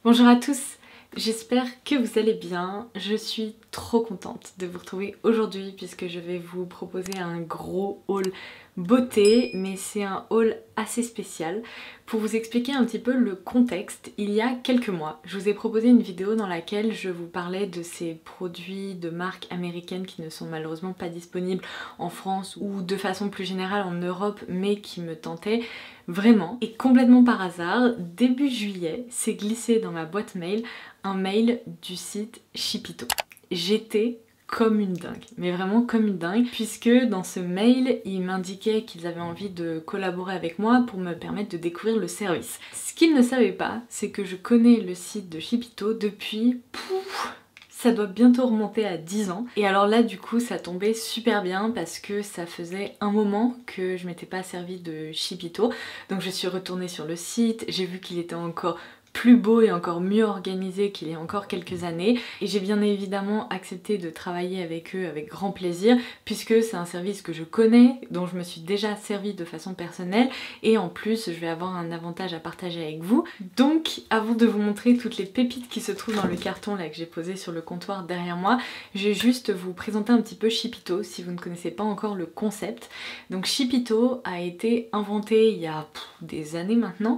Bonjour à tous, j'espère que vous allez bien. Je suis trop contente de vous retrouver aujourd'hui puisque je vais vous proposer un gros haul beauté, mais c'est un haul assez spécial. Pour vous expliquer un petit peu le contexte, il y a quelques mois, je vous ai proposé une vidéo dans laquelle je vous parlais de ces produits de marques américaines qui ne sont malheureusement pas disponibles en France ou de façon plus générale en Europe, mais qui me tentaient vraiment. Et complètement par hasard, début juillet, s'est glissé dans ma boîte mail un mail du site Shipito. J'étais comme une dingue, mais vraiment comme une dingue, puisque dans ce mail, ils m'indiquaient qu'ils avaient envie de collaborer avec moi pour me permettre de découvrir le service. Ce qu'ils ne savaient pas, c'est que je connais le site de Shipito depuis... ça doit bientôt remonter à 10 ans. Et alors là, du coup, ça tombait super bien parce que ça faisait un moment que je m'étais pas servie de Shipito. Donc je suis retournée sur le site, j'ai vu qu'il était encore plus beau et encore mieux organisé qu'il y a encore quelques années, et j'ai bien évidemment accepté de travailler avec eux avec grand plaisir puisque c'est un service que je connais, dont je me suis déjà servi de façon personnelle, et en plus je vais avoir un avantage à partager avec vous. Donc avant de vous montrer toutes les pépites qui se trouvent dans le carton là que j'ai posé sur le comptoir derrière moi, je vais juste vous présenter un petit peu Shipito si vous ne connaissez pas encore le concept. Donc Shipito a été inventé il y a des années maintenant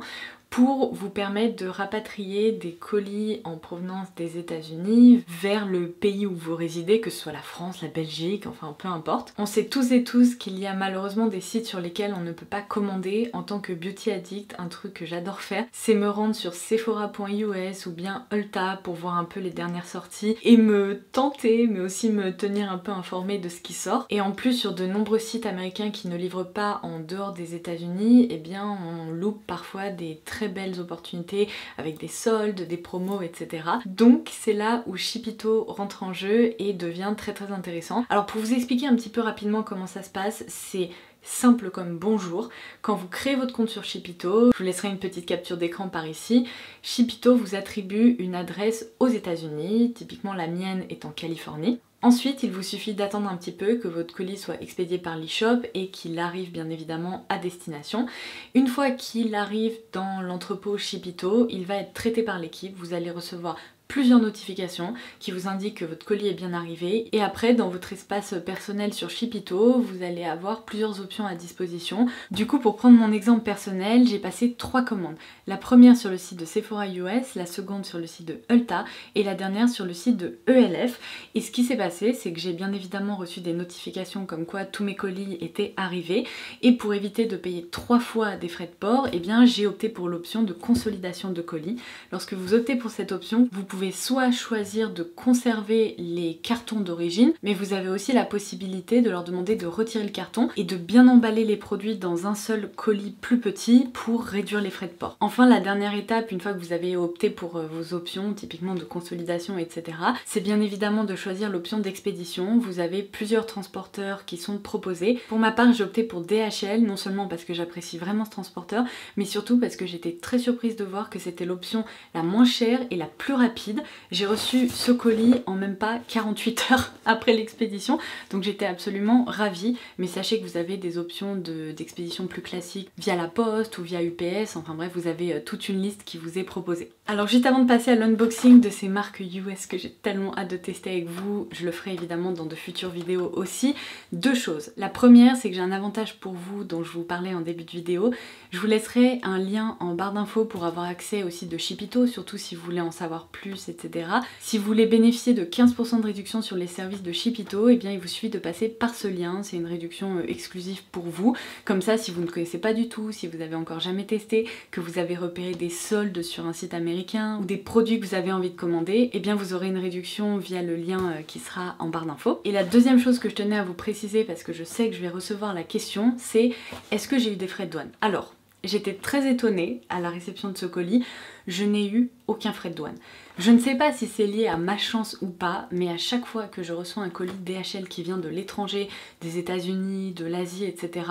pour vous permettre de rapatrier des colis en provenance des États-Unis vers le pays où vous résidez, que ce soit la France, la Belgique, enfin peu importe. On sait tous et tous qu'il y a malheureusement des sites sur lesquels on ne peut pas commander. En tant que beauty addict, un truc que j'adore faire, c'est me rendre sur Sephora.us ou bien Ulta pour voir un peu les dernières sorties et me tenter, mais aussi me tenir un peu informée de ce qui sort. Et en plus, sur de nombreux sites américains qui ne livrent pas en dehors des États-Unis, eh bien on loupe parfois des très belles opportunités avec des soldes, des promos, etc. Donc c'est là où Shipito rentre en jeu et devient très intéressant. Alors pour vous expliquer un petit peu rapidement comment ça se passe, c'est simple comme bonjour. Quand vous créez votre compte sur Shipito, je vous laisserai une petite capture d'écran par ici, Shipito vous attribue une adresse aux États-Unis, typiquement la mienne est en Californie. Ensuite, il vous suffit d'attendre un petit peu que votre colis soit expédié par l'e-shop et qu'il arrive bien évidemment à destination. Une fois qu'il arrive dans l'entrepôt Shipito, il va être traité par l'équipe, vous allez recevoir plusieurs notifications qui vous indiquent que votre colis est bien arrivé, et après dans votre espace personnel sur Shipito vous allez avoir plusieurs options à disposition. Du coup, pour prendre mon exemple personnel, j'ai passé 3 commandes. La première sur le site de Sephora US, la seconde sur le site de Ulta et la dernière sur le site de ELF. Et ce qui s'est passé, c'est que j'ai bien évidemment reçu des notifications comme quoi tous mes colis étaient arrivés, et pour éviter de payer 3 fois des frais de port, eh bien j'ai opté pour l'option de consolidation de colis. Lorsque vous optez pour cette option, vous pouvez soit choisir de conserver les cartons d'origine, mais vous avez aussi la possibilité de leur demander de retirer le carton et de bien emballer les produits dans un seul colis plus petit pour réduire les frais de port. Enfin, la dernière étape, une fois que vous avez opté pour vos options, typiquement de consolidation, etc., c'est bien évidemment de choisir l'option d'expédition. Vous avez plusieurs transporteurs qui sont proposés. Pour ma part, j'ai opté pour DHL, non seulement parce que j'apprécie vraiment ce transporteur, mais surtout parce que j'étais très surprise de voir que c'était l'option la moins chère et la plus rapide. J'ai reçu ce colis en même pas 48 heures après l'expédition, donc j'étais absolument ravie. Mais sachez que vous avez des options d'expédition plus classiques via la poste ou via UPS, enfin bref, vous avez toute une liste qui vous est proposée. Alors juste avant de passer à l'unboxing de ces marques US que j'ai tellement hâte de tester avec vous, je le ferai évidemment dans de futures vidéos aussi, 2 choses. La première, c'est que j'ai un avantage pour vous dont je vous parlais en début de vidéo. Je vous laisserai un lien en barre d'infos pour avoir accès au site de Shipito, surtout si vous voulez en savoir plus, etc. Si vous voulez bénéficier de 15% de réduction sur les services de Shipito, eh bien il vous suffit de passer par ce lien, c'est une réduction exclusive pour vous. Comme ça, si vous ne connaissez pas du tout, si vous avez encore jamais testé, que vous avez repéré des soldes sur un site américain ou des produits que vous avez envie de commander, eh bien vous aurez une réduction via le lien qui sera en barre d'infos. Et la deuxième chose que je tenais à vous préciser, parce que je sais que je vais recevoir la question, c'est est-ce que j'ai eu des frais de douane? Alors, j'étais très étonnée à la réception de ce colis, je n'ai eu aucun frais de douane. Je ne sais pas si c'est lié à ma chance ou pas, mais à chaque fois que je reçois un colis DHL qui vient de l'étranger, des États-Unis, de l'Asie, etc.,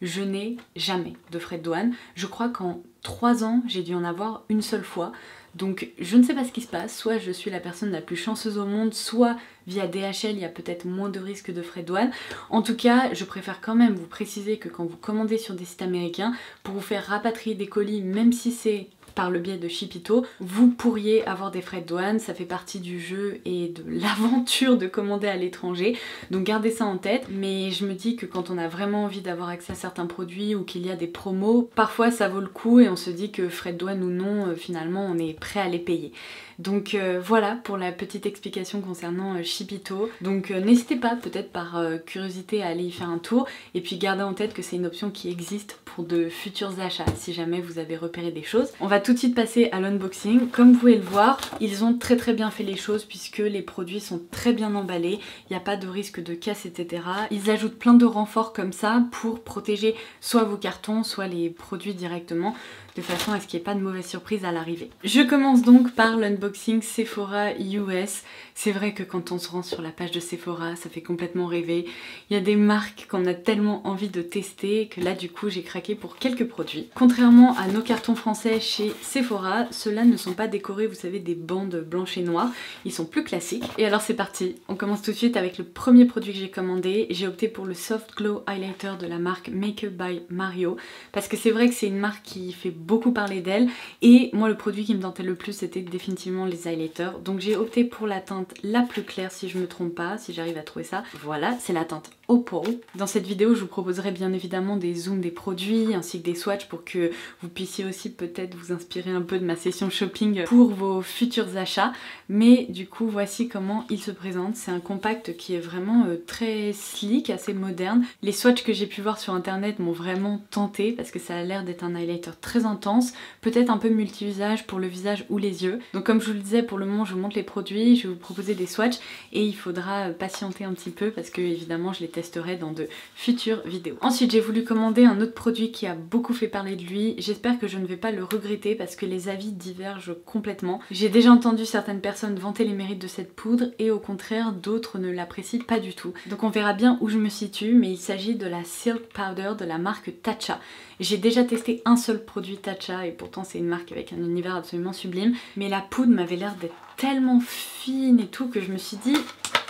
je n'ai jamais de frais de douane. Je crois qu'en 3 ans, j'ai dû en avoir une seule fois. Donc je ne sais pas ce qui se passe, soit je suis la personne la plus chanceuse au monde, soit via DHL il y a peut-être moins de risques de frais de douane. En tout cas, je préfère quand même vous préciser que quand vous commandez sur des sites américains, pour vous faire rapatrier des colis, même si c'est par le biais de Shipito, vous pourriez avoir des frais de douane, ça fait partie du jeu et de l'aventure de commander à l'étranger, donc gardez ça en tête. Mais je me dis que quand on a vraiment envie d'avoir accès à certains produits ou qu'il y a des promos, parfois ça vaut le coup et on se dit que frais de douane ou non, finalement on est prêt à les payer. Donc voilà pour la petite explication concernant Shipito. Donc n'hésitez pas peut-être par curiosité à aller y faire un tour et puis gardez en tête que c'est une option qui existe pour de futurs achats si jamais vous avez repéré des choses. On va tout de suite passer à l'unboxing. Comme vous pouvez le voir, ils ont très bien fait les choses puisque les produits sont très bien emballés, il n'y a pas de risque de casse, etc. Ils ajoutent plein de renforts comme ça pour protéger soit vos cartons, soit les produits directement, de façon à ce qu'il n'y ait pas de mauvaise surprise à l'arrivée. Je commence donc par l'unboxing Sephora US. C'est vrai que quand on se rend sur la page de Sephora, ça fait complètement rêver. Il y a des marques qu'on a tellement envie de tester que là du coup j'ai craqué pour quelques produits. Contrairement à nos cartons français chez Sephora, ceux-là ne sont pas décorés, vous savez, des bandes blanches et noires. Ils sont plus classiques. Et alors c'est parti, on commence tout de suite avec le premier produit que j'ai commandé. J'ai opté pour le Soft Glow Highlighter de la marque Makeup by Mario parce que c'est vrai que c'est une marque qui fait beaucoup parler d'elle et moi le produit qui me tentait le plus c'était définitivement les highlighters. Donc j'ai opté pour la teinte la plus claire si je me trompe pas, si j'arrive à trouver ça. Voilà, c'est la teinte Opal. Dans cette vidéo je vous proposerai bien évidemment des zooms des produits ainsi que des swatchs pour que vous puissiez aussi peut-être vous inspirer un peu de ma session shopping pour vos futurs achats. Mais du coup voici comment il se présente. C'est un compact qui est vraiment très sleek, assez moderne. Les swatchs que j'ai pu voir sur internet m'ont vraiment tenté parce que ça a l'air d'être un highlighter très intense, peut-être un peu multi-usage pour le visage ou les yeux. Donc comme je vous le disais, pour le moment je vous montre les produits, je vais vous proposer des swatchs et il faudra patienter un petit peu parce que évidemment je les testerai dans de futures vidéos. Ensuite j'ai voulu commander un autre produit qui a beaucoup fait parler de lui. J'espère que je ne vais pas le regretter parce que les avis divergent complètement. J'ai déjà entendu certaines personnes vanter les mérites de cette poudre et au contraire d'autres ne l'apprécient pas du tout. Donc on verra bien où je me situe, mais il s'agit de la Silk Powder de la marque Tatcha. J'ai déjà testé un seul produit Tatcha et pourtant c'est une marque avec un univers absolument sublime, mais la poudre m'avait l'air d'être tellement fine et tout que je me suis dit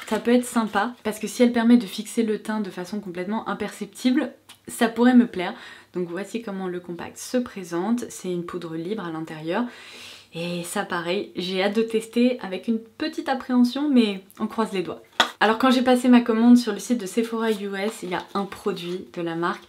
ça peut être sympa parce que si elle permet de fixer le teint de façon complètement imperceptible, ça pourrait me plaire. Donc voici comment le compact se présente. C'est une poudre libre à l'intérieur. Et ça pareil, j'ai hâte de tester avec une petite appréhension mais on croise les doigts. Alors quand j'ai passé ma commande sur le site de Sephora US, il y a un produit de la marque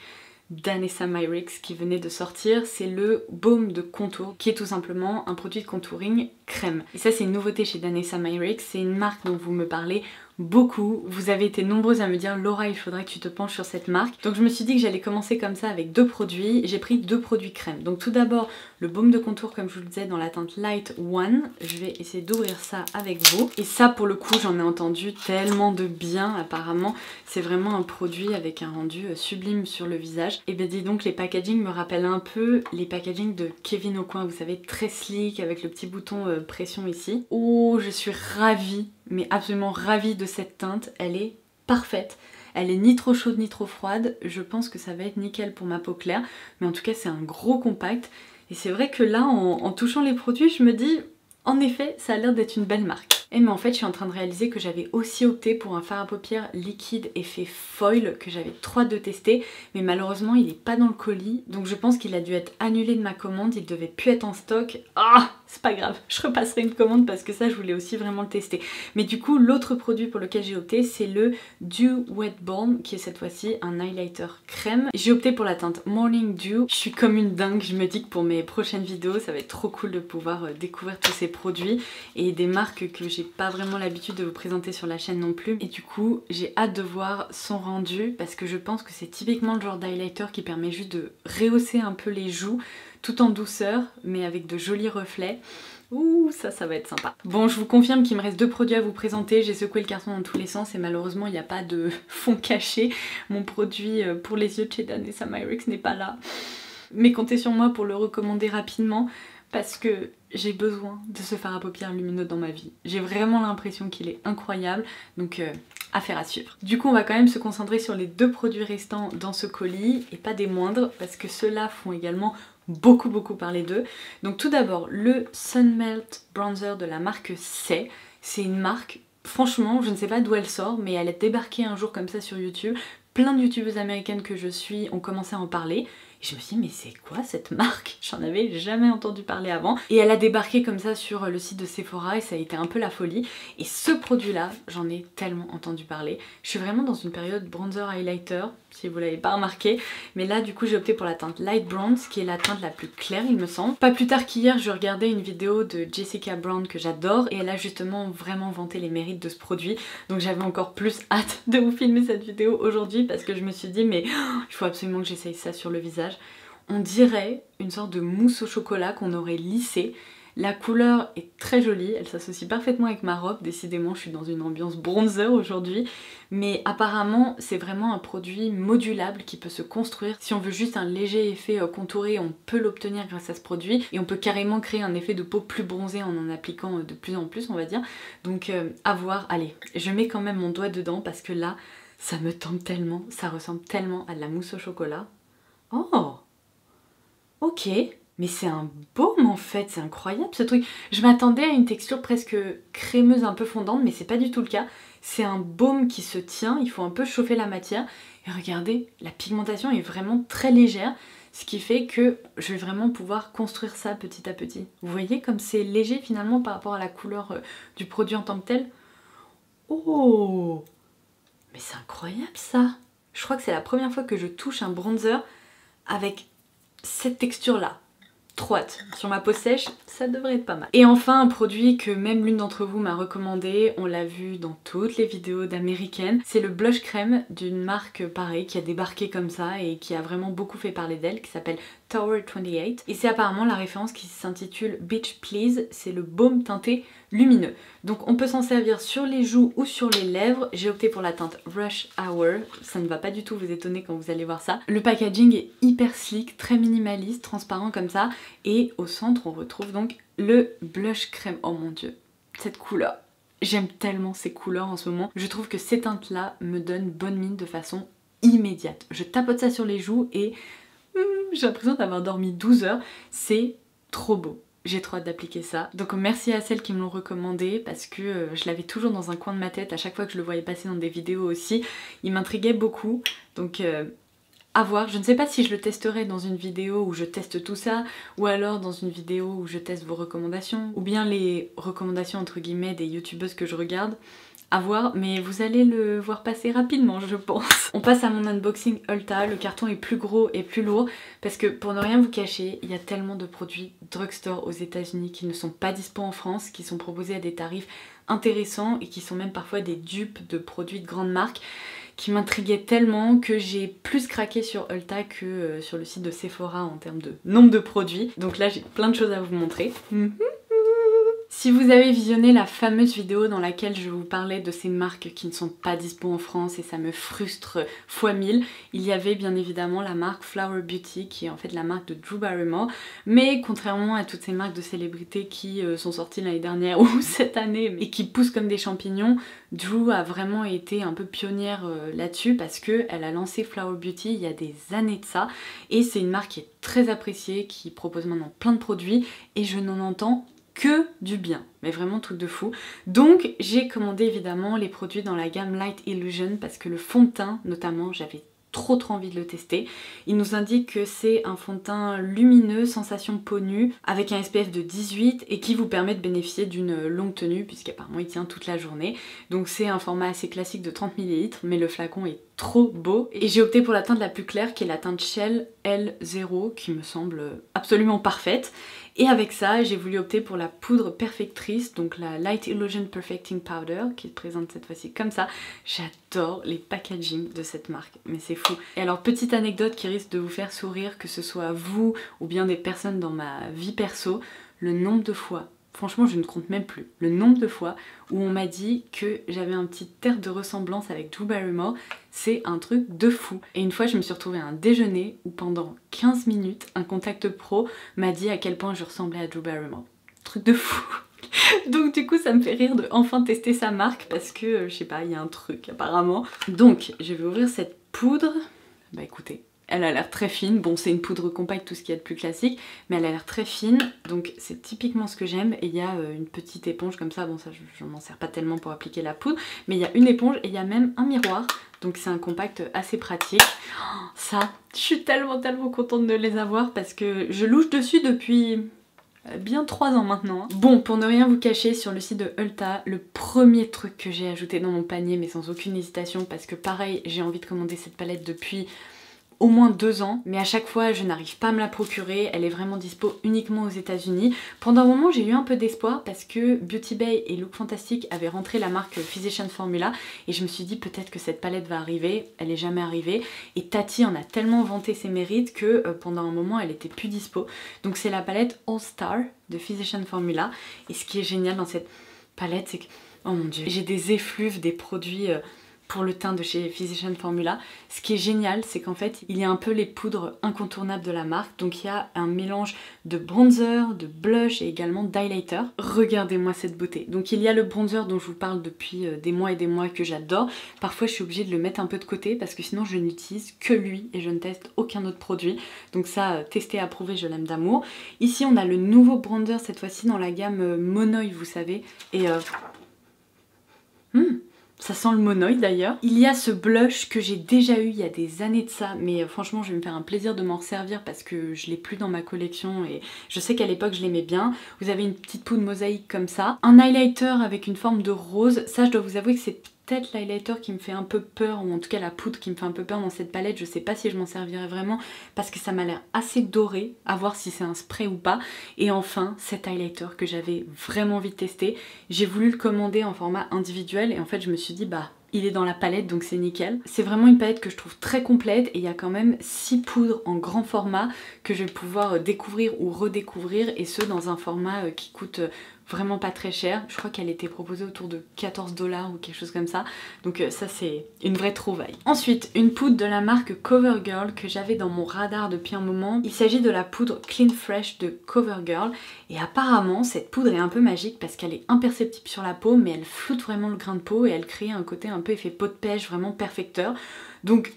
Danessa Myricks qui venait de sortir, c'est le baume de contour qui est tout simplement un produit de contouring crème. Et ça c'est une nouveauté chez Danessa Myricks, c'est une marque dont vous me parlez beaucoup. Vous avez été nombreuses à me dire Laura il faudrait que tu te penches sur cette marque. Donc je me suis dit que j'allais commencer comme ça avec deux produits. J'ai pris deux produits crème. Donc tout d'abord le baume de contour comme je vous le disais dans la teinte Light One. Je vais essayer d'ouvrir ça avec vous. Et ça pour le coup j'en ai entendu tellement de bien apparemment. C'est vraiment un produit avec un rendu sublime sur le visage. Et bien dis donc les packaging me rappellent un peu les packaging de Kevyn Aucoin. Vous savez, très sleek avec le petit bouton pression ici. Oh je suis ravie, mais absolument ravie de cette teinte, elle est parfaite. Elle est ni trop chaude ni trop froide, je pense que ça va être nickel pour ma peau claire, mais en tout cas c'est un gros compact. Et c'est vrai que là en touchant les produits je me dis, en effet ça a l'air d'être une belle marque. Et mais en fait je suis en train de réaliser que j'avais aussi opté pour un fard à paupières liquide effet foil que j'avais trop hâte de tester, mais malheureusement il est pas dans le colis, donc je pense qu'il a dû être annulé de ma commande, il devait plus être en stock. Ah, c'est pas grave, je repasserai une commande parce que ça je voulais aussi vraiment le tester. Mais du coup l'autre produit pour lequel j'ai opté c'est le Dew Wet Balm qui est cette fois-ci un highlighter crème. J'ai opté pour la teinte Morning Dew. Je suis comme une dingue, je me dis que pour mes prochaines vidéos ça va être trop cool de pouvoir découvrir tous ces produits et des marques que j'ai pas vraiment l'habitude de vous présenter sur la chaîne non plus. Et du coup j'ai hâte de voir son rendu parce que je pense que c'est typiquement le genre d'highlighter qui permet juste de rehausser un peu les joues tout en douceur mais avec de jolis reflets. Ouh, ça va être sympa. Bon, je vous confirme qu'il me reste deux produits à vous présenter. J'ai secoué le carton dans tous les sens et malheureusement il n'y a pas de fond caché. Mon produit pour les yeux de chez Danessa Myricks n'est pas là. Mais comptez sur moi pour le recommander rapidement parce que j'ai besoin de ce fard à paupières lumineux dans ma vie. J'ai vraiment l'impression qu'il est incroyable, donc affaire à suivre. Du coup on va quand même se concentrer sur les deux produits restants dans ce colis et pas des moindres parce que ceux-là font également beaucoup parler d'eux. Donc tout d'abord le Sunmelt Bronzer de la marque Saie. C'est une marque, franchement je ne sais pas d'où elle sort mais elle est débarquée un jour comme ça sur YouTube. Plein de youtubeuses américaines que je suis ont commencé à en parler. Et je me suis dit, mais c'est quoi cette marque? J'en avais jamais entendu parler avant. Et elle a débarqué comme ça sur le site de Sephora et ça a été un peu la folie. Et ce produit-là, j'en ai tellement entendu parler. Je suis vraiment dans une période bronzer highlighter, si vous l'avez pas remarqué. Mais là, du coup, j'ai opté pour la teinte Light Bronze, qui est la teinte la plus claire, il me semble. Pas plus tard qu'hier, je regardais une vidéo de Jessica Brown que j'adore. Et elle a justement vraiment vanté les mérites de ce produit. Donc j'avais encore plus hâte de vous filmer cette vidéo aujourd'hui parce que je me suis dit, mais il faut absolument que j'essaye ça sur le visage. On dirait une sorte de mousse au chocolat qu'on aurait lissé. La couleur est très jolie, elle s'associe parfaitement avec ma robe. Décidément, je suis dans une ambiance bronzer aujourd'hui. Mais apparemment, c'est vraiment un produit modulable qui peut se construire. Si on veut juste un léger effet contouré, on peut l'obtenir grâce à ce produit. Et on peut carrément créer un effet de peau plus bronzée en appliquant de plus en plus, on va dire. Donc à voir. Allez, je mets quand même mon doigt dedans parce que là, ça me tente tellement. Ça ressemble tellement à de la mousse au chocolat. Oh! Ok, mais c'est un baume en fait, c'est incroyable ce truc. Je m'attendais à une texture presque crémeuse, un peu fondante, mais c'est pas du tout le cas. C'est un baume qui se tient, il faut un peu chauffer la matière. Et regardez, la pigmentation est vraiment très légère, ce qui fait que je vais vraiment pouvoir construire ça petit à petit. Vous voyez comme c'est léger finalement par rapport à la couleur du produit en tant que tel. Oh! Mais c'est incroyable ça! Je crois que c'est la première fois que je touche un bronzer avec cette texture là. Trop hâte. Sur ma peau sèche, ça devrait être pas mal. Et enfin un produit que même l'une d'entre vous m'a recommandé, on l'a vu dans toutes les vidéos d'américaines, c'est le blush crème d'une marque pareil qui a débarqué comme ça et qui a vraiment beaucoup fait parler d'elle, qui s'appelle Tower 28. Et c'est apparemment la référence qui s'intitule Beach Please, c'est le baume teinté lumineux. Donc on peut s'en servir sur les joues ou sur les lèvres. J'ai opté pour la teinte Rush Hour, ça ne va pas du tout vous étonner quand vous allez voir ça. Le packaging est hyper sleek, très minimaliste, transparent comme ça. Et au centre on retrouve donc le blush crème. Oh mon dieu, cette couleur. J'aime tellement ces couleurs en ce moment. Je trouve que ces teintes là me donnent bonne mine de façon immédiate. Je tapote ça sur les joues et j'ai l'impression d'avoir dormi 12 heures. C'est trop beau. J'ai trop hâte d'appliquer ça. Donc merci à celles qui me l'ont recommandé parce que je l'avais toujours dans un coin de ma tête à chaque fois que je le voyais passer dans des vidéos aussi. Il m'intriguait beaucoup. Donc à voir. Je ne sais pas si je le testerai dans une vidéo où je teste tout ça ou alors dans une vidéo où je teste vos recommandations ou bien les recommandations entre guillemets des youtubeuses que je regarde. À voir, mais vous allez le voir passer rapidement je pense. On passe à mon unboxing Ulta, le carton est plus gros et plus lourd parce que pour ne rien vous cacher, il y a tellement de produits drugstore aux États-Unis qui ne sont pas dispo en France, qui sont proposés à des tarifs intéressants et qui sont même parfois des dupes de produits de grandes marques qui m'intriguaient tellement que j'ai plus craqué sur Ulta que sur le site de Sephora en termes de nombre de produits. Donc là j'ai plein de choses à vous montrer. Si vous avez visionné la fameuse vidéo dans laquelle je vous parlais de ces marques qui ne sont pas dispo en France et ça me frustre fois 1000, il y avait bien évidemment la marque Flower Beauty qui est en fait la marque de Drew Barrymore, mais contrairement à toutes ces marques de célébrités qui sont sorties l'année dernière ou cette année et qui poussent comme des champignons, Drew a vraiment été un peu pionnière là-dessus parce qu'elle a lancé Flower Beauty il y a des années de ça et c'est une marque qui est très appréciée, qui propose maintenant plein de produits et je n'en entends que du bien, mais vraiment truc de fou. Donc j'ai commandé évidemment les produits dans la gamme Light Illusion parce que le fond de teint notamment j'avais trop envie de le tester. Il nous indique que c'est un fond de teint lumineux, sensation peau nue, avec un SPF de 18 et qui vous permet de bénéficier d'une longue tenue puisqu'apparemment il tient toute la journée. Donc c'est un format assez classique de 30 ml mais le flacon est trop beau. Et j'ai opté pour la teinte la plus claire qui est la teinte Shell L0 qui me semble absolument parfaite. Et avec ça, j'ai voulu opter pour la poudre perfectrice, donc la Light Illusion Perfecting Powder, qui est présente cette fois-ci comme ça. J'adore les packaging de cette marque, mais c'est fou. Et alors, petite anecdote qui risque de vous faire sourire, que ce soit vous ou bien des personnes dans ma vie perso, le nombre de fois, franchement je ne compte même plus, le nombre de fois où on m'a dit que j'avais un petit air de ressemblance avec Drew Barrymore, c'est un truc de fou. Et une fois je me suis retrouvée à un déjeuner où pendant 15 minutes un contact pro m'a dit à quel point je ressemblais à Drew Barrymore. Truc de fou. Donc du coup ça me fait rire de enfin tester sa marque parce que je sais pas, il y a un truc apparemment. Donc je vais ouvrir cette poudre, bah écoutez, Elle a l'air très fine, bon c'est une poudre compacte, tout ce qu'il y a de plus classique, mais elle a l'air très fine, donc c'est typiquement ce que j'aime. Et il y a une petite éponge comme ça, bon ça je m'en sers pas tellement pour appliquer la poudre, mais il y a une éponge et il y a même un miroir, donc c'est un compact assez pratique. Oh, ça, je suis tellement contente de les avoir parce que je louche dessus depuis bien 3 ans maintenant. Bon, pour ne rien vous cacher, sur le site de Ulta, le premier truc que j'ai ajouté dans mon panier, mais sans aucune hésitation, parce que pareil, j'ai envie de commander cette palette depuis au moins 2 ans, mais à chaque fois je n'arrive pas à me la procurer, elle est vraiment dispo uniquement aux États-Unis. Pendant un moment j'ai eu un peu d'espoir parce que Beauty Bay et Look Fantastic avaient rentré la marque Physicians Formula et je me suis dit peut-être que cette palette va arriver, elle est jamais arrivée, et Tati en a tellement vanté ses mérites que pendant un moment elle était plus dispo. Donc c'est la palette All Star de Physicians Formula, et ce qui est génial dans cette palette c'est que, oh mon dieu, j'ai des effluves des produits pour le teint de chez Physicians Formula. Ce qui est génial, c'est qu'en fait, il y a un peu les poudres incontournables de la marque. Donc il y a un mélange de bronzer, de blush et également d'highlighter. Regardez-moi cette beauté. Donc il y a le bronzer dont je vous parle depuis des mois et des mois que j'adore. Parfois je suis obligée de le mettre un peu de côté parce que sinon je n'utilise que lui et je ne teste aucun autre produit. Donc ça, testé, approuvé, je l'aime d'amour. Ici on a le nouveau bronzer, cette fois-ci dans la gamme Monoï, vous savez. Et ça sent le monoï d'ailleurs. Il y a ce blush que j'ai déjà eu il y a des années de ça, mais franchement je vais me faire un plaisir de m'en servir parce que je l'ai plus dans ma collection et je sais qu'à l'époque je l'aimais bien. Vous avez une petite poudre mosaïque comme ça. Un highlighter avec une forme de rose, ça je dois vous avouer que c'est peut-être l'highlighter qui me fait un peu peur, ou en tout cas la poudre qui me fait un peu peur dans cette palette. Je sais pas si je m'en servirai vraiment parce que ça m'a l'air assez doré, à voir si c'est un spray ou pas. Et enfin cet highlighter que j'avais vraiment envie de tester, j'ai voulu le commander en format individuel et en fait je me suis dit bah il est dans la palette donc c'est nickel. C'est vraiment une palette que je trouve très complète et il y a quand même 6 poudres en grand format que je vais pouvoir découvrir ou redécouvrir, et ce dans un format qui coûte vraiment pas très cher. Je crois qu'elle était proposée autour de 14 $ ou quelque chose comme ça. Donc ça c'est une vraie trouvaille. Ensuite, une poudre de la marque CoverGirl que j'avais dans mon radar depuis un moment. Il s'agit de la poudre Clean Fresh de CoverGirl. Et apparemment cette poudre est un peu magique parce qu'elle est imperceptible sur la peau, mais elle floute vraiment le grain de peau et elle crée un côté un peu effet peau de pêche, vraiment perfecteur. Donc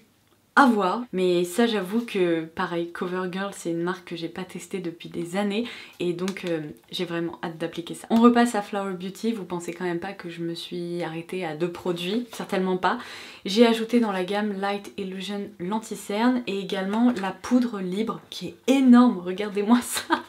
à voir, mais ça j'avoue que pareil, CoverGirl c'est une marque que j'ai pas testée depuis des années et donc j'ai vraiment hâte d'appliquer ça. On repasse à Flower Beauty, vous pensez quand même pas que je me suis arrêtée à 2 produits, certainement pas. J'ai ajouté dans la gamme Light Illusion l'anti-cerne et également la poudre libre qui est énorme, regardez-moi ça.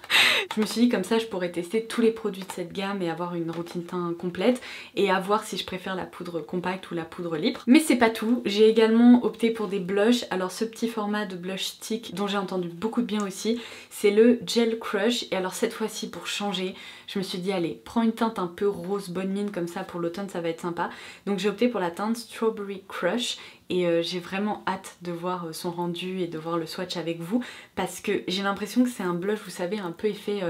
Je me suis dit comme ça je pourrais tester tous les produits de cette gamme et avoir une routine teint complète et à voir si je préfère la poudre compacte ou la poudre libre. Mais c'est pas tout, j'ai également opté pour des blushs. Alors ce petit format de blush stick dont j'ai entendu beaucoup de bien aussi, c'est le Gel Crush. Et alors cette fois-ci pour changer, je me suis dit allez, prends une teinte un peu rose bonne mine comme ça pour l'automne, ça va être sympa. Donc j'ai opté pour la teinte Strawberry Crush. Et j'ai vraiment hâte de voir son rendu et de voir le swatch avec vous parce que j'ai l'impression que c'est un blush, vous savez, un peu effet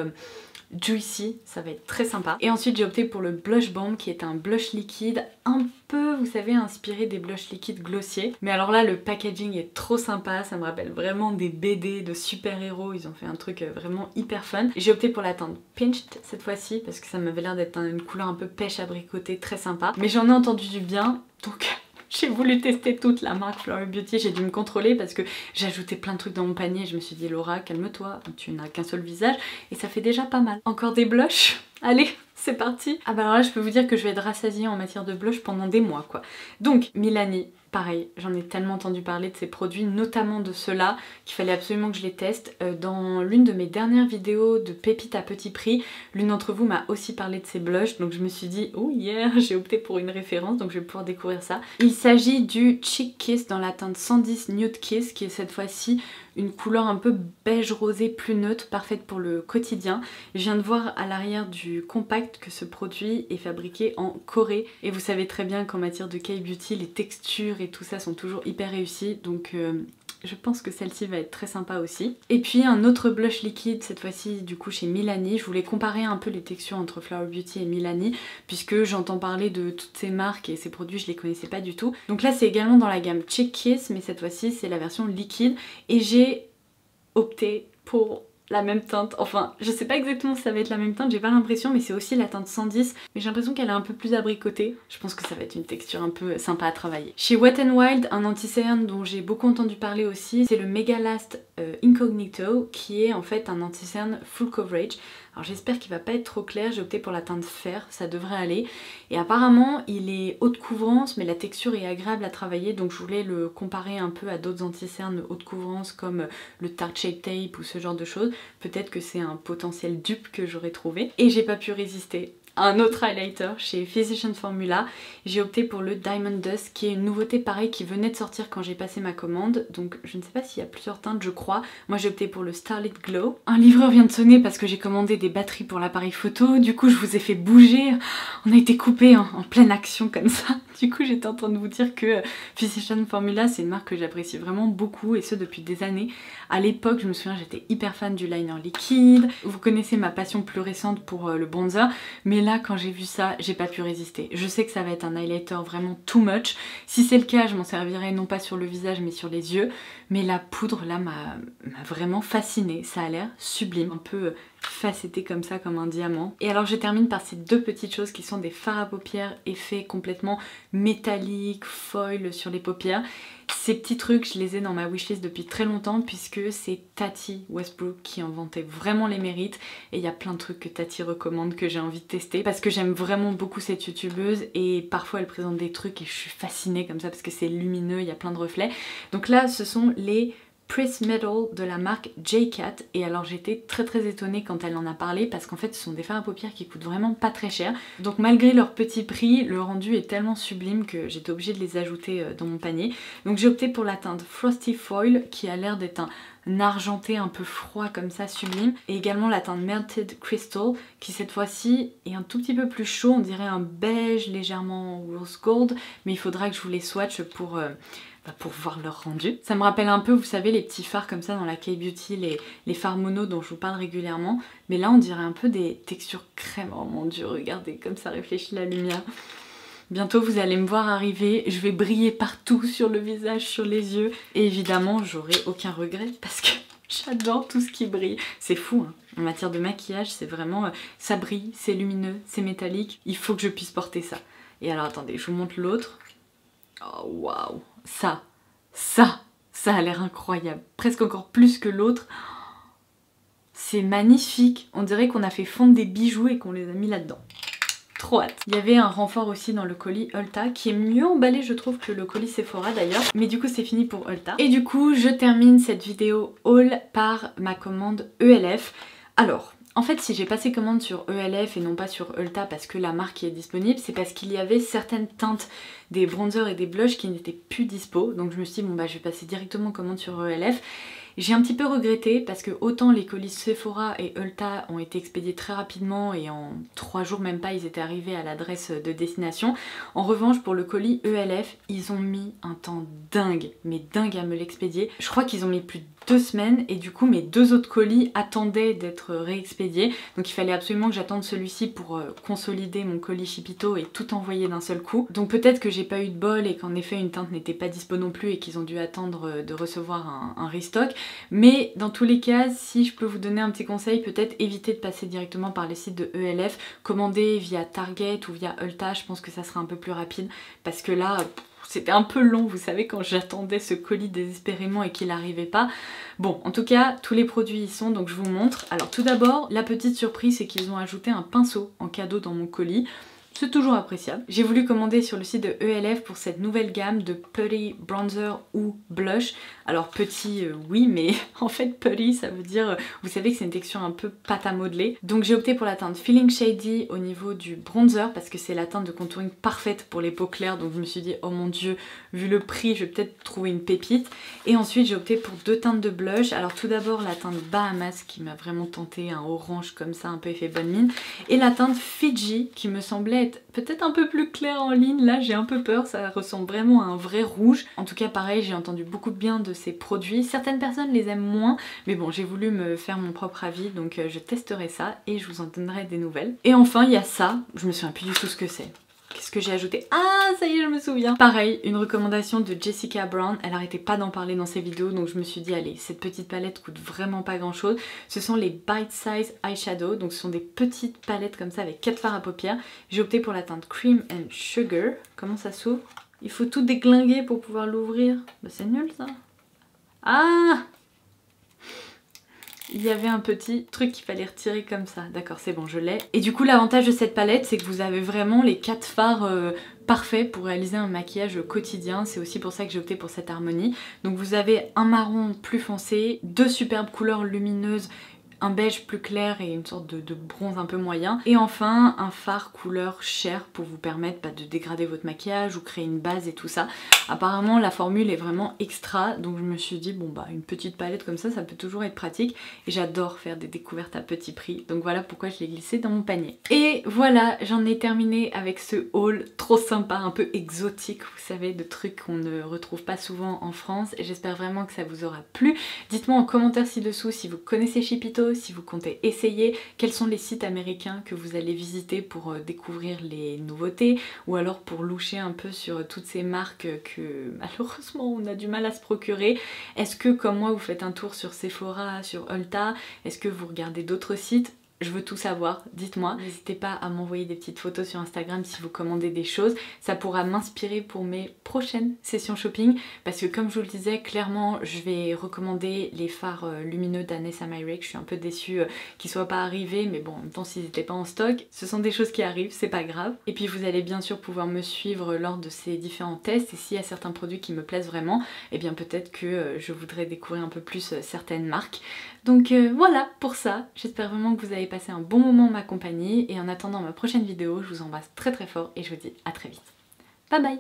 juicy, ça va être très sympa. Et ensuite j'ai opté pour le Blush Bomb qui est un blush liquide un peu, vous savez, inspiré des blushs liquides glossiers. Mais alors là le packaging est trop sympa, ça me rappelle vraiment des BD de super-héros, ils ont fait un truc vraiment hyper fun. J'ai opté pour la teinte Pinched cette fois-ci parce que ça m'avait l'air d'être une couleur un peu pêche abricotée, très sympa. Mais j'en ai entendu du bien, donc j'ai voulu tester toute la marque Flower Beauty, j'ai dû me contrôler parce que j'ai ajouté plein de trucs dans mon panier et je me suis dit Laura calme-toi, tu n'as qu'un seul visage et ça fait déjà pas mal. Encore des blushs? Allez, c'est parti. Ah bah alors là je peux vous dire que je vais être rassasiée en matière de blush pendant des mois quoi. Donc Milani, pareil, j'en ai tellement entendu parler de ces produits, notamment de ceux-là, qu'il fallait absolument que je les teste. Dans l'une de mes dernières vidéos de pépites à petit prix, l'une d'entre vous m'a aussi parlé de ces blushs, donc je me suis dit, oh yeah, j'ai opté pour une référence, donc je vais pouvoir découvrir ça. Il s'agit du Cheek Kiss dans la teinte 110 Nude Kiss, qui est cette fois-ci une couleur un peu beige rosé plus neutre, parfaite pour le quotidien. Je viens de voir à l'arrière du compact que ce produit est fabriqué en Corée, et vous savez très bien qu'en matière de K-beauty, les textures et tout ça sont toujours hyper réussis, donc je pense que celle-ci va être très sympa aussi. Et puis un autre blush liquide, cette fois-ci du coup chez Milani. Je voulais comparer un peu les textures entre Flower Beauty et Milani, puisque j'entends parler de toutes ces marques et ces produits, je les connaissais pas du tout. Donc là c'est également dans la gamme Cheek Kiss, mais cette fois-ci c'est la version liquide. Et j'ai opté pour la même teinte, enfin je sais pas exactement si ça va être la même teinte, j'ai pas l'impression, mais c'est aussi la teinte 110, mais j'ai l'impression qu'elle est un peu plus abricotée. Je pense que ça va être une texture un peu sympa à travailler. Chez Wet n Wild, un anti-cerne dont j'ai beaucoup entendu parler aussi, c'est le Mega Last Incognito, qui est en fait un anti-cerne full coverage. Alors j'espère qu'il va pas être trop clair, j'ai opté pour la teinte fer, ça devrait aller. Et apparemment il est haute couvrance mais la texture est agréable à travailler, donc je voulais le comparer un peu à d'autres anti-cernes haute couvrance comme le Tarte Shape Tape ou ce genre de choses. Peut-être que c'est un potentiel dupe que j'aurais trouvé. Et j'ai pas pu résister. Un autre highlighter chez Physicians Formula, j'ai opté pour le Diamond Dust qui est une nouveauté pareil qui venait de sortir quand j'ai passé ma commande, donc je ne sais pas s'il y a plusieurs teintes, je crois. Moi j'ai opté pour le Starlit Glow. Un livreur vient de sonner parce que j'ai commandé des batteries pour l'appareil photo, du coup je vous ai fait bouger, on a été coupés en pleine action comme ça. Du coup j'étais en train de vous dire que Physicians Formula c'est une marque que j'apprécie vraiment beaucoup et ce depuis des années. À l'époque je me souviens j'étais hyper fan du liner liquide, vous connaissez ma passion plus récente pour le bronzer, mais là quand j'ai vu ça j'ai pas pu résister. Je sais que ça va être un highlighter vraiment too much, si c'est le cas je m'en servirai non pas sur le visage mais sur les yeux, mais la poudre là m'a vraiment fascinée, ça a l'air sublime, un peu facetté comme ça comme un diamant. Et alors je termine par ces deux petites choses qui sont des fards à paupières effets complètement métalliques, foil sur les paupières. Ces petits trucs je les ai dans ma wishlist depuis très longtemps puisque c'est Tati Westbrook qui en vantait vraiment les mérites et il y a plein de trucs que Tati recommande que j'ai envie de tester parce que j'aime vraiment beaucoup cette youtubeuse et parfois elle présente des trucs et je suis fascinée comme ça parce que c'est lumineux, il y a plein de reflets. Donc là ce sont les Press Metal de la marque J-Cat et alors j'étais très étonnée quand elle en a parlé parce qu'en fait ce sont des fards à paupières qui coûtent vraiment pas très cher, donc malgré leur petit prix le rendu est tellement sublime que j'étais obligée de les ajouter dans mon panier. Donc j'ai opté pour la teinte Frosty Foil qui a l'air d'être un argenté un peu froid comme ça, sublime, et également la teinte Melted Crystal qui cette fois-ci est un tout petit peu plus chaud, on dirait un beige légèrement rose gold, mais il faudra que je vous les swatch pour voir leur rendu. Ça me rappelle un peu, vous savez, les petits fards comme ça dans la K-Beauty, les fards mono dont je vous parle régulièrement, mais là on dirait un peu des textures crème. Oh mon dieu, regardez comme ça réfléchit la lumière. Bientôt vous allez me voir arriver, je vais briller partout sur le visage, sur les yeux, et évidemment j'aurai aucun regret parce que j'adore tout ce qui brille. C'est fou hein. En matière de maquillage c'est vraiment, ça brille, c'est lumineux, c'est métallique, il faut que je puisse porter ça. Et alors attendez, je vous montre l'autre. Oh waouh, ça a l'air incroyable, presque encore plus que l'autre. C'est magnifique, on dirait qu'on a fait fondre des bijoux et qu'on les a mis là-dedans. Trop hâte. Il y avait un renfort aussi dans le colis Ulta qui est mieux emballé je trouve que le colis Sephora d'ailleurs, mais du coup c'est fini pour Ulta. Et du coup je termine cette vidéo haul par ma commande ELF. Alors en fait si j'ai passé commande sur ELF et non pas sur Ulta parce que la marque est disponible, c'est parce qu'il y avait certaines teintes des bronzers et des blushs qui n'étaient plus dispo, donc je me suis dit bon bah je vais passer directement commande sur ELF. J'ai un petit peu regretté parce que autant les colis Sephora et Ulta ont été expédiés très rapidement et en 3 jours même pas ils étaient arrivés à l'adresse de destination. En revanche pour le colis ELF ils ont mis un temps dingue, mais dingue à me l'expédier. Je crois qu'ils ont mis plus de 2 semaines et du coup mes 2 autres colis attendaient d'être réexpédiés, donc il fallait absolument que j'attende celui-ci pour consolider mon colis Chipito et tout envoyer d'un seul coup. Donc peut-être que j'ai pas eu de bol et qu'en effet une teinte n'était pas dispo non plus et qu'ils ont dû attendre de recevoir un restock. Mais dans tous les cas, si je peux vous donner un petit conseil, peut-être éviter de passer directement par les sites de ELF, commander via Target ou via Ulta, je pense que ça sera un peu plus rapide parce que là c'était un peu long, vous savez, quand j'attendais ce colis désespérément et qu'il n'arrivait pas. Bon, en tout cas, tous les produits y sont, donc je vous montre. Alors tout d'abord, la petite surprise, c'est qu'ils ont ajouté un pinceau en cadeau dans mon colis. C'est toujours appréciable. J'ai voulu commander sur le site de ELF pour cette nouvelle gamme de Putty Bronzer ou Blush. Alors petit, oui, mais en fait Putty ça veut dire, vous savez que c'est une texture un peu pâte à modeler. Donc j'ai opté pour la teinte Feeling Shady au niveau du bronzer parce que c'est la teinte de contouring parfaite pour les peaux claires. Donc je me suis dit oh mon dieu, vu le prix je vais peut-être trouver une pépite. Et ensuite j'ai opté pour 2 teintes de blush. Alors tout d'abord la teinte Bahamas qui m'a vraiment tenté, un orange comme ça un peu effet bonne mine. Et la teinte Fiji qui me semblait peut-être un peu plus clair en ligne, là j'ai un peu peur, ça ressemble vraiment à un vrai rouge. En tout cas pareil, j'ai entendu beaucoup de bien de ces produits, certaines personnes les aiment moins, mais bon j'ai voulu me faire mon propre avis, donc je testerai ça et je vous en donnerai des nouvelles. Et enfin il y a ça, je me souviens plus du tout ce que c'est. Qu'est-ce que j'ai ajouté? Ah, ça y est, je me souviens. Pareil, une recommandation de Jessica Brown. Elle arrêtait pas d'en parler dans ses vidéos, donc je me suis dit, allez, cette petite palette coûte vraiment pas grand chose. Ce sont les Bite Size Eyeshadow, donc ce sont des petites palettes comme ça avec 4 fards à paupières. J'ai opté pour la teinte Cream and Sugar. Comment ça s'ouvre? Il faut tout déglinguer pour pouvoir l'ouvrir. Bah, c'est nul ça. Ah! Il y avait un petit truc qu'il fallait retirer comme ça. D'accord, c'est bon, je l'ai. Et du coup, l'avantage de cette palette, c'est que vous avez vraiment les 4 fards parfaits pour réaliser un maquillage quotidien. C'est aussi pour ça que j'ai opté pour cette harmonie. Donc vous avez un marron plus foncé, 2 superbes couleurs lumineuses, un beige plus clair et une sorte de bronze un peu moyen. Et enfin, un fard couleur chair pour vous permettre de dégrader votre maquillage ou créer une base et tout ça. Apparemment, la formule est vraiment extra, donc je me suis dit, bon bah, une petite palette comme ça peut toujours être pratique. Et j'adore faire des découvertes à petit prix, donc voilà pourquoi je l'ai glissé dans mon panier. Et voilà, j'en ai terminé avec ce haul trop sympa, un peu exotique, vous savez, de trucs qu'on ne retrouve pas souvent en France. Et j'espère vraiment que ça vous aura plu. Dites-moi en commentaire ci-dessous si vous connaissez Sheepito, si vous comptez essayer, quels sont les sites américains que vous allez visiter pour découvrir les nouveautés, ou alors pour loucher un peu sur toutes ces marques que malheureusement on a du mal à se procurer. Est-ce que comme moi vous faites un tour sur Sephora, sur Ulta? Est-ce que vous regardez d'autres sites? Je veux tout savoir, dites-moi. N'hésitez pas à m'envoyer des petites photos sur Instagram si vous commandez des choses. Ça pourra m'inspirer pour mes prochaines sessions shopping. Parce que comme je vous le disais, clairement, je vais recommander les fards lumineux d'Anessa Myrick. Je suis un peu déçue qu'ils soient pas arrivés. Mais bon, en même temps, s'ils n'étaient pas en stock, ce sont des choses qui arrivent, c'est pas grave. Et puis vous allez bien sûr pouvoir me suivre lors de ces différents tests. Et s'il y a certains produits qui me plaisent vraiment, eh bien peut-être que je voudrais découvrir un peu plus certaines marques. Donc voilà pour ça. J'espère vraiment que vous avez passé un bon moment en ma compagnie et en attendant ma prochaine vidéo, je vous embrasse très très fort et je vous dis à très vite. Bye bye!